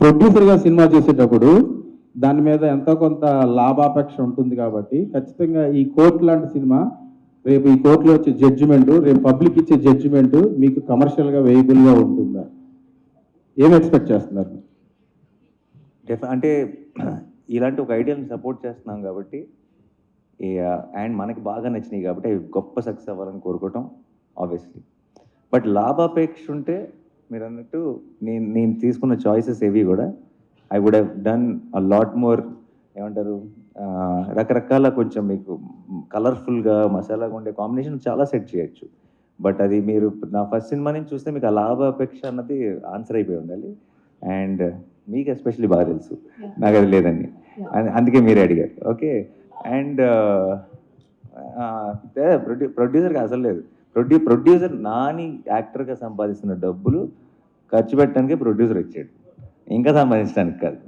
ప్రొడ్యూసర్గా సినిమా చేసేటప్పుడు దాని మీద ఎంతో కొంత లాభాపేక్ష ఉంటుంది కాబట్టి ఖచ్చితంగా ఈ కోర్టు లాంటి సినిమా రేపు ఈ కోర్టులో వచ్చే జడ్జిమెంట్ రేపు పబ్లిక్ ఇచ్చే జడ్జిమెంట్ మీకు కమర్షియల్గా వేయబుల్గా ఉంటుందా? ఏం ఎక్స్పెక్ట్ చేస్తున్నారు? అంటే ఇలాంటి ఒక ఐడియాని సపోర్ట్ చేస్తున్నాం కాబట్టి అండ్ మనకి బాగా నచ్చినాయి కాబట్టి అవి గొప్ప సక్సెస్ అవ్వాలని కోరుకోవటం ఆబ్వియస్లీ. బట్ లాభాపేక్ష ఉంటే మీరు అన్నట్టు నేను తీసుకున్న చాయిసెస్ ఏవి కూడా I would have done a lot more, ఏమంటారు, రకరకాల కొంచెం మీకు కలర్ఫుల్గా మసాలాగా ఉండే కాంబినేషన్ చాలా సెట్ చేయొచ్చు. బట్ అది మీరు నా ఫస్ట్ సినిమా నుంచి చూస్తే మీకు ఆ లాభాపేక్ష అన్నది ఆన్సర్ అయిపోయి ఉండాలి. అండ్ మీకు ఎస్పెషల్లీ బాగా తెలుసు, నాకు అది లేదండి, అందుకే మీరే అడిగారు. ఓకే. అండ్ ప్రొడ్యూసర్కి అసలు లేదు. ప్రొడ్యూసర్ నాని యాక్టర్గా సంపాదిస్తున్న డబ్బులు ఖర్చు పెట్టడానికి ప్రొడ్యూసర్ వచ్చాడు, ఇంకా సంపాదించడానికి కాదు.